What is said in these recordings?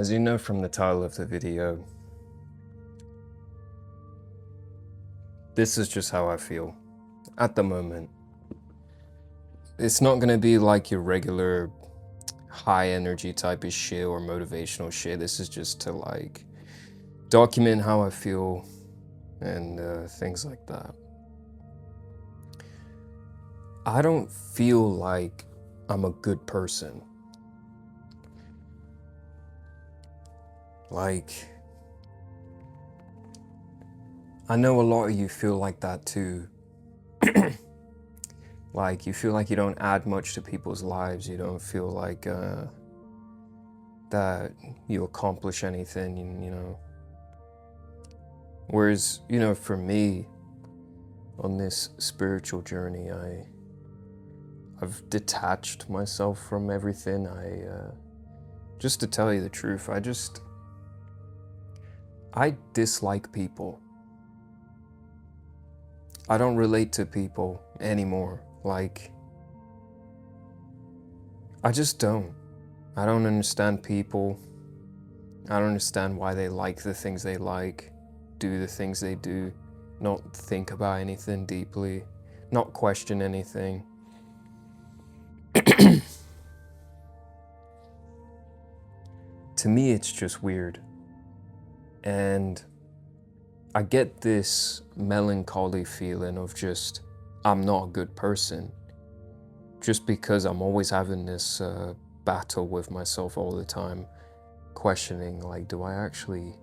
As you know from the title of the video, this is just how I feel at the moment. It's not gonna be like your regular high energy type of shit or motivational shit. This is just to like document how I feel and things like that. I don't feel like I'm a good person. Like, I know a lot of you feel like that too. Like, you feel like you don't add much to people's lives. You don't feel like that you accomplish anything, you know. Whereas, you know, for me, on this spiritual journey, I've detached myself from everything. Just to tell you the truth, I dislike people. I don't relate to people anymore. Like, I just don't. I don't understand people. I don't understand why they like the things they like, do the things they do, not think about anything deeply, not question anything. To me, it's just weird. And I get this melancholy feeling of just, I'm not a good person. Just because I'm always having this battle with myself all the time, questioning, like, do I actually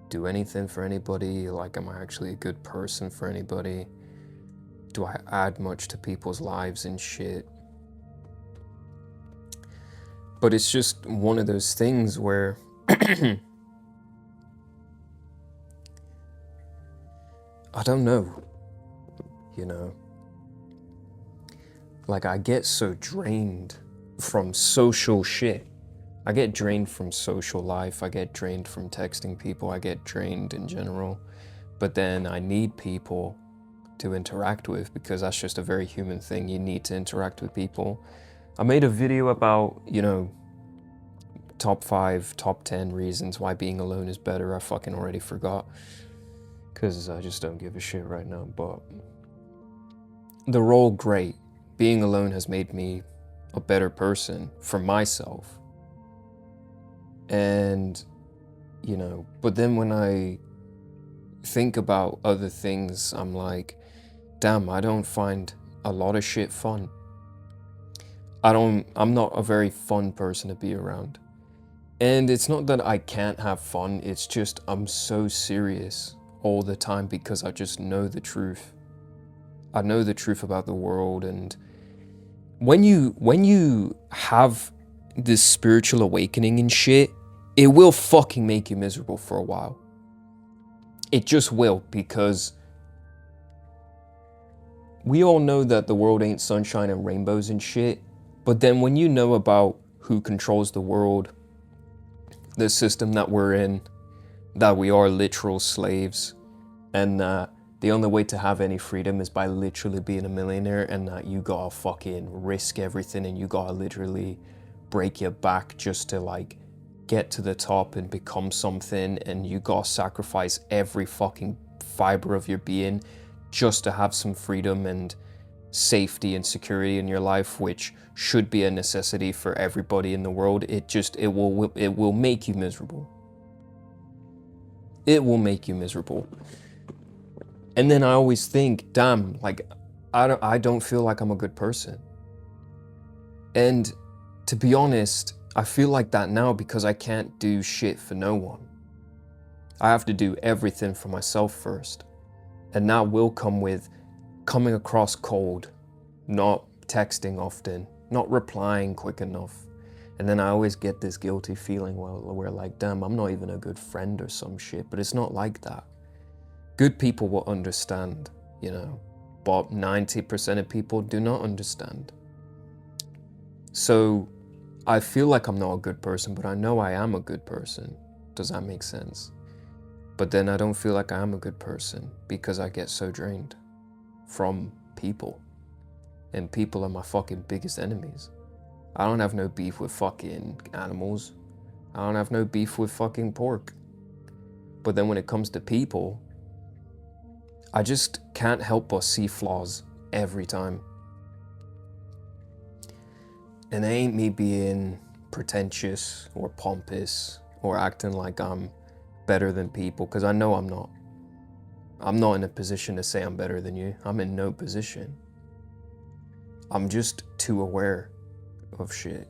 do anything for anybody? Like, am I actually a good person for anybody? Do I add much to people's lives and shit? But it's just one of those things where I don't know, you know? Like, I get so drained from social shit. I get drained from social life. I get drained from texting people. I get drained in general. But then I need people to interact with because that's just a very human thing. You need to interact with people. I made a video about, you know, top 5, top 10 reasons why being alone is better. I fucking already forgot because I just don't give a shit right now. But they're all great. Being alone has made me a better person for myself. And, you know, but then when I think about other things, I'm like, damn, I don't find a lot of shit fun. I'm not a very fun person to be around. And it's not that I can't have fun, it's just I'm so serious all the time because I just know the truth. I know the truth about the world, and when you have this spiritual awakening and shit, it will fucking make you miserable for a while. It just will, because we all know that the world ain't sunshine and rainbows and shit, but then when you know about who controls the world, the system that we're in, that we are literal slaves, and that the only way to have any freedom is by literally being a millionaire, and that you gotta fucking risk everything and you gotta literally break your back just to like get to the top and become something, and you gotta sacrifice every fucking fiber of your being just to have some freedom and safety and security in your life, which should be a necessity for everybody in the world. It will make you miserable. It will make you miserable. And then I always think, damn, like I don't feel like I'm a good person. And to be honest, I feel like that now because I can't do shit for no one. I have to do everything for myself first. And that will come with coming across cold, not texting often, not replying quick enough. And then I always get this guilty feeling where like, damn, I'm not even a good friend or some shit, but it's not like that. Good people will understand, you know, but 90% of people do not understand. So I feel like I'm not a good person, but I know I am a good person. Does that make sense? But then I don't feel like I am a good person because I get so drained from people. And people are my fucking biggest enemies. I don't have no beef with fucking animals. I don't have no beef with fucking pork. But then when it comes to people, I just can't help but see flaws every time. And it ain't me being pretentious or pompous or acting like I'm better than people, because I know I'm not. I'm not in a position to say I'm better than you. I'm in no position. I'm just too aware of shit.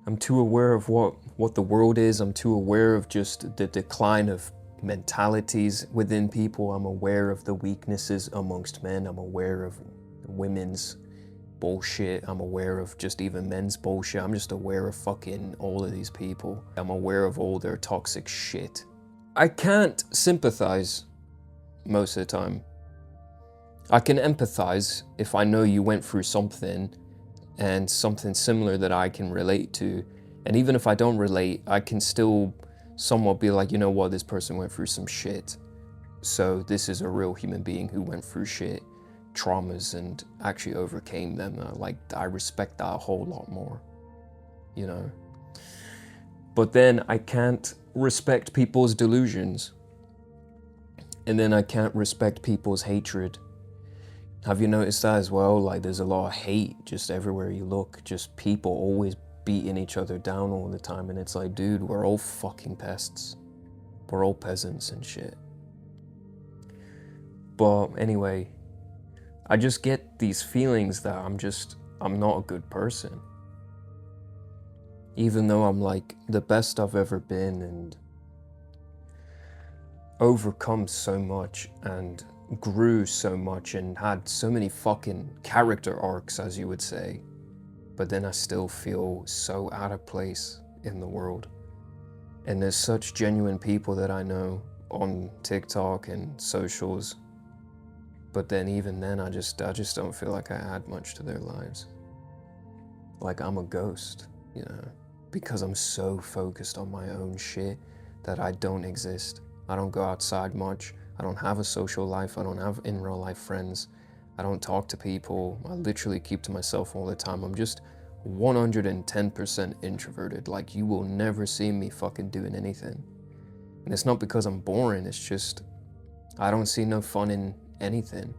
I'm too aware of what the world is. I'm too aware of just the decline of mentalities within people. I'm aware of the weaknesses amongst men. I'm aware of women's bullshit. I'm aware of just even men's bullshit. I'm just aware of fucking all of these people. I'm aware of all their toxic shit. I can't sympathize most of the time. I can empathize if I know you went through something and something similar that I can relate to. And even if I don't relate, I can still somewhat be like, you know what, this person went through some shit. So this is a real human being who went through shit, traumas, and actually overcame them. Like, I respect that a whole lot more, you know? But then I can't respect people's delusions. And then I can't respect people's hatred. Have you noticed that as well? Like, there's a lot of hate just everywhere you look. Just people always beating each other down all the time. And it's like, dude, we're all fucking pests. We're all peasants and shit. But anyway, I just get these feelings that I'm not a good person. Even though I'm like the best I've ever been and overcome so much and grew so much and had so many fucking character arcs, as you would say, but then I still feel so out of place in the world. And there's such genuine people that I know on TikTok and socials, but then even then I just don't feel like I add much to their lives. Like I'm a ghost, you know, because I'm so focused on my own shit that I don't exist. I don't go outside much. I don't have a social life. I don't have in real life friends. I don't talk to people. I literally keep to myself all the time. I'm just 110% introverted. Like, you will never see me fucking doing anything. And it's not because I'm boring. It's just, I don't see no fun in anything.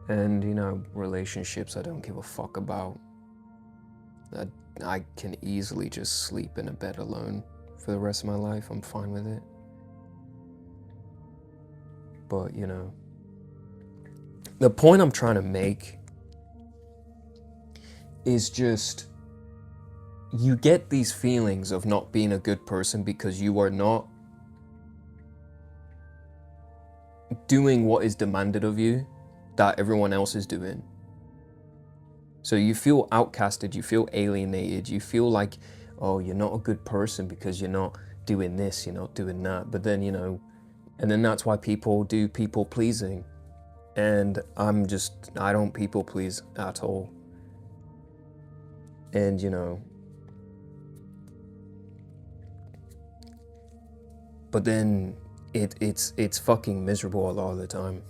And, you know, relationships I don't give a fuck about. I can easily just sleep in a bed alone for the rest of my life. I'm fine with it. But, you know, the point I'm trying to make is just, you get these feelings of not being a good person because you are not doing what is demanded of you that everyone else is doing. So you feel outcasted, you feel alienated, you feel like, oh, you're not a good person because you're not doing this, you're not doing that. But then, you know, and then that's why people do people pleasing. And I don't people please at all. And, you know, but then it's fucking miserable a lot of the time.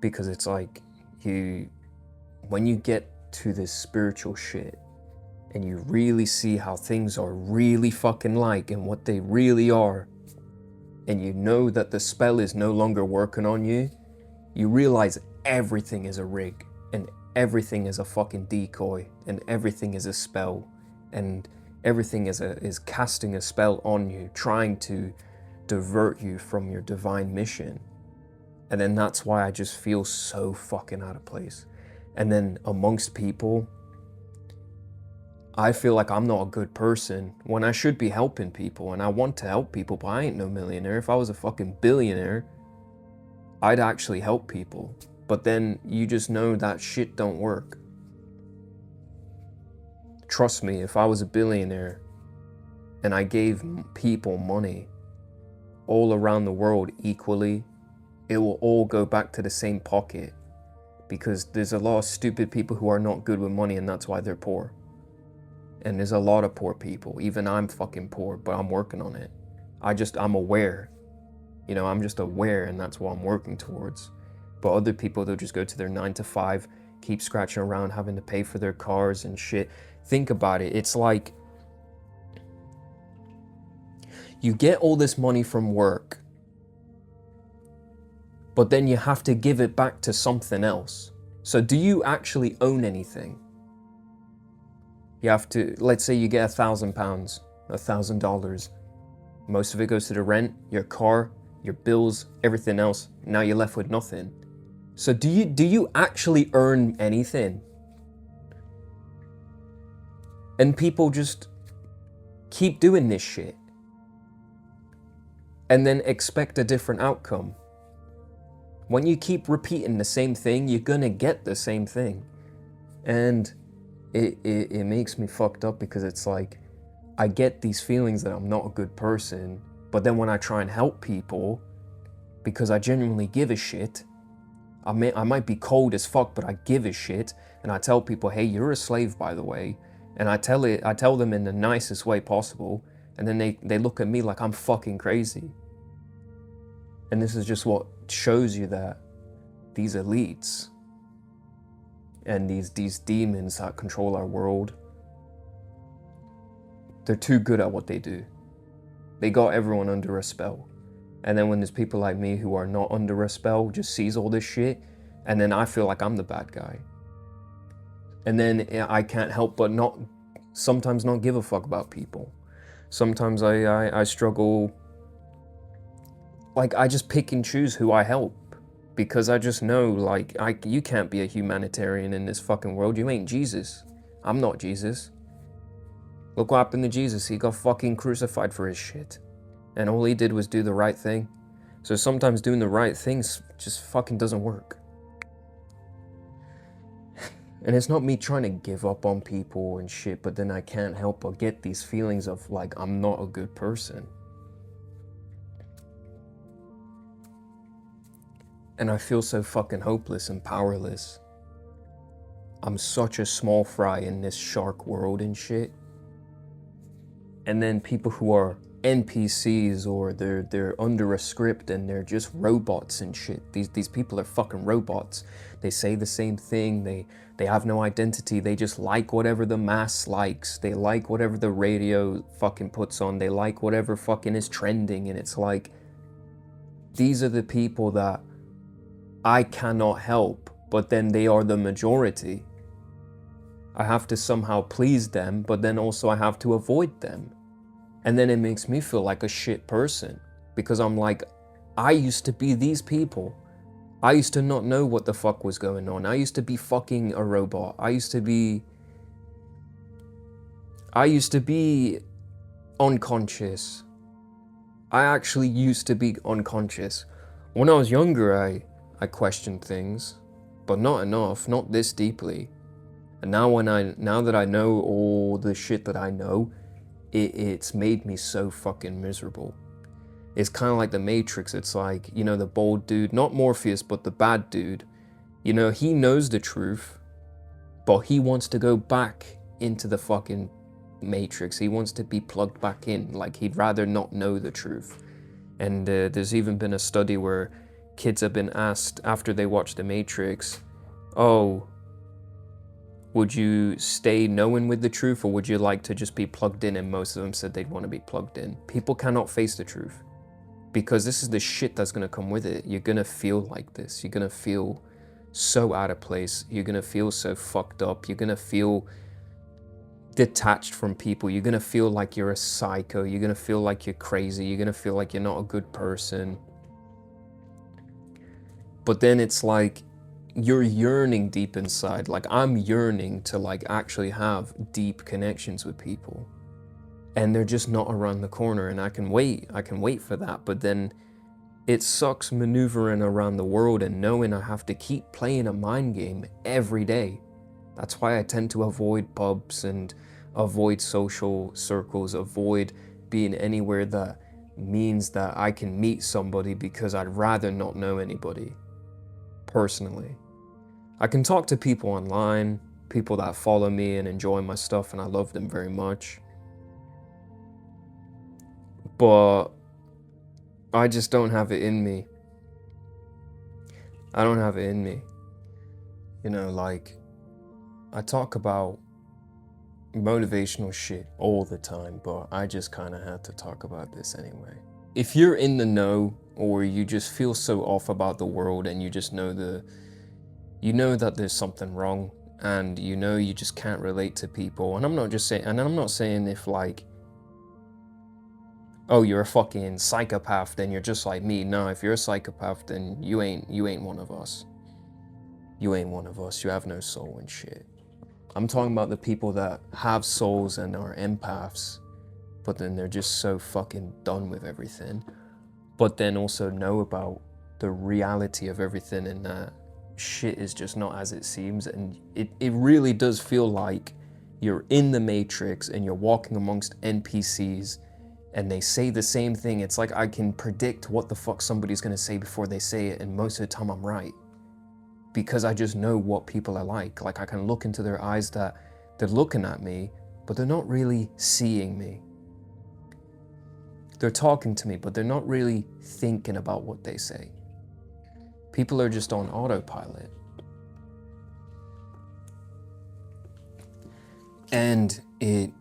Because it's like, when you get to this spiritual shit and you really see how things are really fucking like and what they really are, and you know that the spell is no longer working on you, you realize everything is a rig and everything is a fucking decoy and everything is a spell and everything is casting a spell on you, trying to divert you from your divine mission. And then that's why I just feel so fucking out of place. And then amongst people, I feel like I'm not a good person when I should be helping people, and I want to help people, but I ain't no millionaire. If I was a fucking billionaire, I'd actually help people. But then you just know that shit don't work. Trust me, if I was a billionaire and I gave people money all around the world equally, it will all go back to the same pocket, because there's a lot of stupid people who are not good with money, and that's why they're poor. And there's a lot of poor people. Even I'm fucking poor, but I'm working on it. I'm aware. You know, I'm just aware, and that's what I'm working towards. But other people, they'll just go to their 9 to 5, keep scratching around, having to pay for their cars and shit, Think about it. It's like you get all this money from work, but then you have to give it back to something else. So do you actually own anything? You have to, let's say you get £1,000, $1,000. Most of it goes to the rent, your car, your bills, everything else. Now you're left with nothing. So do you actually earn anything? And people just keep doing this shit and then expect a different outcome. When you keep repeating the same thing, you're gonna get the same thing. And it makes me fucked up because it's like, I get these feelings that I'm not a good person, but then when I try and help people, because I genuinely give a shit, I might be cold as fuck, but I give a shit, and I tell people, hey, you're a slave, by the way, and I tell them in the nicest way possible, and then they look at me like I'm fucking crazy. And this is just what shows you that these elites and these demons that control our world, they're too good at what they do. They got everyone under a spell. And then when there's people like me who are not under a spell, just sees all this shit, and then I feel like I'm the bad guy. And then I can't help but sometimes not give a fuck about people. Sometimes I struggle, like I just pick and choose who I help. Because I just know, like, you can't be a humanitarian in this fucking world. You ain't Jesus. I'm not Jesus. Look what happened to Jesus. He got fucking crucified for his shit. And all he did was do the right thing. So sometimes doing the right things just fucking doesn't work. And it's not me trying to give up on people and shit, but then I can't help but get these feelings of like, I'm not a good person. And I feel so fucking hopeless and powerless. I'm such a small fry in this shark world and shit. And then people who are NPCs or they're under a script and they're just robots and shit. These people are fucking robots. They say the same thing. They have no identity. They just like whatever the mass likes. They like whatever the radio fucking puts on. They like whatever fucking is trending. And it's like, these are the people that I cannot help, but then they are the majority. I have to somehow please them, but then also I have to avoid them. And then it makes me feel like a shit person because I'm like, I used to be these people. I used to not know what the fuck was going on. I used to be fucking a robot. I used to be unconscious. I actually used to be unconscious. When I was younger, I questioned things, but not enough, not this deeply. And now that I know all the shit that I know, it's made me so fucking miserable. It's kind of like the Matrix. It's like, you know, the bald dude, not Morpheus, but the bad dude. You know, he knows the truth, but he wants to go back into the fucking Matrix. He wants to be plugged back in. Like, he'd rather not know the truth. And there's even been a study where kids have been asked after they watch The Matrix, oh, would you stay knowing with the truth or would you like to just be plugged in? And most of them said they'd want to be plugged in. People cannot face the truth because this is the shit that's going to come with it. You're going to feel like this. You're going to feel so out of place. You're going to feel so fucked up. You're going to feel detached from people. You're going to feel like you're a psycho. You're going to feel like you're crazy. You're going to feel like you're not a good person. But then it's like you're yearning deep inside. Like I'm yearning to like actually have deep connections with people. And they're just not around the corner and I can wait for that. But then it sucks maneuvering around the world and knowing I have to keep playing a mind game every day. That's why I tend to avoid pubs and avoid social circles, avoid being anywhere that means that I can meet somebody because I'd rather not know anybody. Personally, I can talk to people online, people that follow me and enjoy my stuff, and I love them very much. But I just don't have it in me. I don't have it in me. You know, like, I talk about motivational shit all the time, but I just kind of had to talk about this anyway. If you're in the know, or you just feel so off about the world and you just know you know that there's something wrong, and you know you just can't relate to people, and I'm not saying if like, oh, you're a fucking psychopath, then you're just like me. No, if you're a psychopath, then you ain't one of us. You ain't one of us. You have no soul and shit. I'm talking about the people that have souls and are empaths, but then they're just so fucking done with everything. But then also know about the reality of everything, and that shit is just not as it seems. And it really does feel like you're in the Matrix and you're walking amongst NPCs and they say the same thing. It's like I can predict what the fuck somebody's gonna say before they say it, and most of the time I'm right. Because I just know what people are like. Like I can look into their eyes that they're looking at me, but they're not really seeing me. They're talking to me, but they're not really thinking about what they say. People are just on autopilot. And it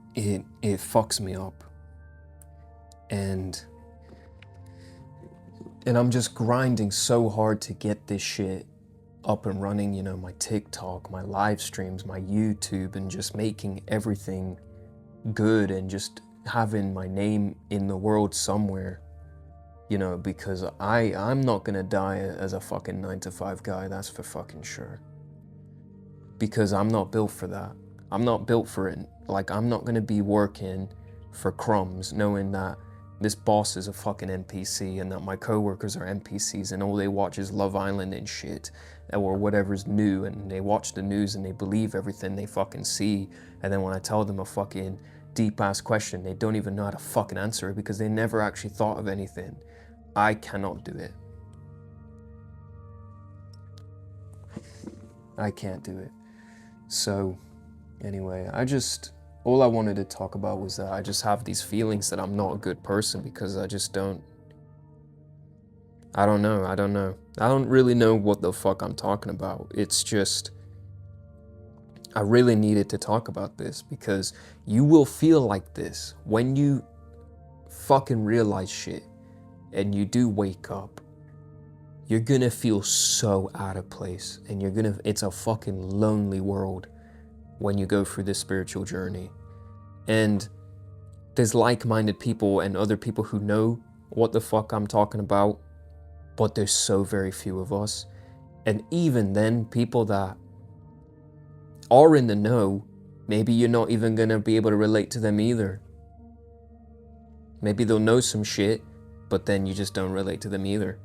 fucks me up. And I'm just grinding so hard to get this shit up and running, you know, my TikTok, my live streams, my YouTube, and just making everything good and just having my name in the world somewhere, you know, because I'm not gonna die as a fucking 9-to-5 guy, that's for fucking sure. Because I'm not built for that. I'm not built for it. Like, I'm not gonna be working for crumbs knowing that this boss is a fucking NPC and that my coworkers are NPCs and all they watch is Love Island and shit, or whatever's new, and they watch the news and they believe everything they fucking see, and then when I tell them a fucking deep ass question, they don't even know how to fucking answer it because they never actually thought of anything. I cannot do it. I can't do it. So anyway, all I wanted to talk about was that I just have these feelings that I'm not a good person because I just don't know. I don't really know what the fuck I'm talking about. It's just, I really needed to talk about this because you will feel like this when you fucking realize shit and you do wake up. You're gonna feel so out of place, and it's a fucking lonely world when you go through this spiritual journey. And there's like-minded people and other people who know what the fuck I'm talking about, but there's so very few of us. And even then, people that are in the know, maybe you're not even gonna be able to relate to them either. Maybe they'll know some shit, but then you just don't relate to them either.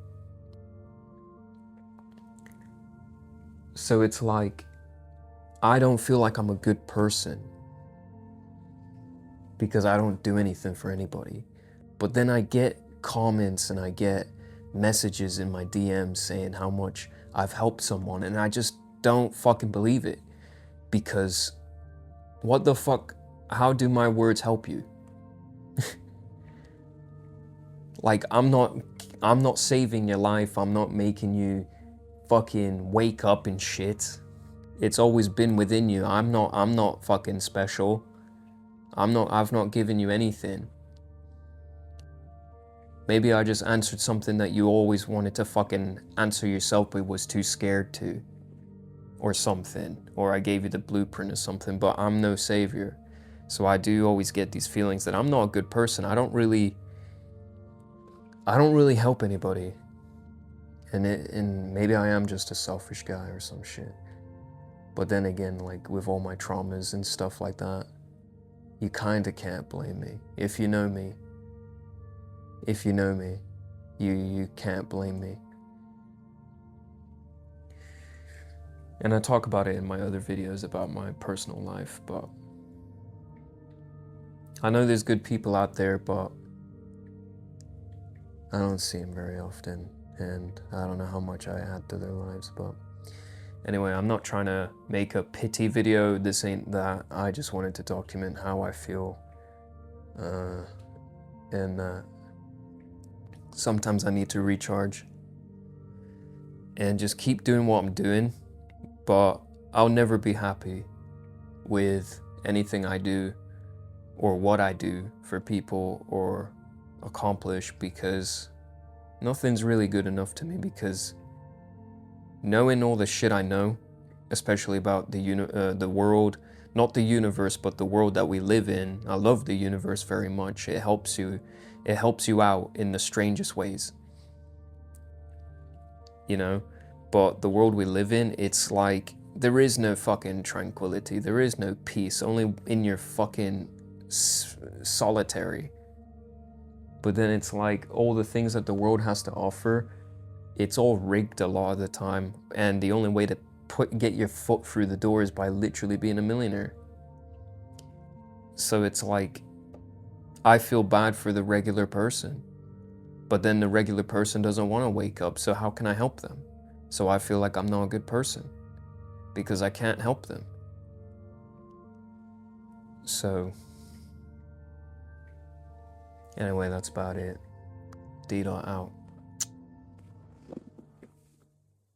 So it's like, I don't feel like I'm a good person because I don't do anything for anybody. But then I get comments and I get messages in my DMs saying how much I've helped someone, and I just don't fucking believe it. Because what the fuck, how do my words help you? Like, I'm not saving your life, I'm not making you fucking wake up and shit. It's always been within you. I'm not fucking special. I've not given you anything. Maybe I just answered something that you always wanted to fucking answer yourself but was too scared to. Or something. Or I gave you the blueprint or something, but I'm no savior. So I do always get these feelings that I'm not a good person. I don't really help anybody. And maybe I am just a selfish guy or some shit. But then again, like with all my traumas and stuff like that, you kinda can't blame me. If you know me, you can't blame me. And I talk about it in my other videos about my personal life, but I know there's good people out there, but I don't see them very often, and I don't know how much I add to their lives, but anyway, I'm not trying to make a pity video. This ain't that. I just wanted to document how I feel, and sometimes I need to recharge and just keep doing what I'm doing, but I'll never be happy with anything I do or what I do for people or accomplish, because nothing's really good enough to me, because knowing all the shit I know, especially about the world, not the universe, but the world that we live in. I love the universe very much. It helps you out in the strangest ways, you know? But the world we live in, it's like, there is no fucking tranquility. There is no peace, only in your fucking solitary. But then it's like all the things that the world has to offer, it's all rigged a lot of the time. And the only way to get your foot through the door is by literally being a millionaire. So it's like, I feel bad for the regular person, but then the regular person doesn't want to wake up, so how can I help them? So I feel like I'm not a good person because I can't help them. So anyway, that's about it. D-Dot out.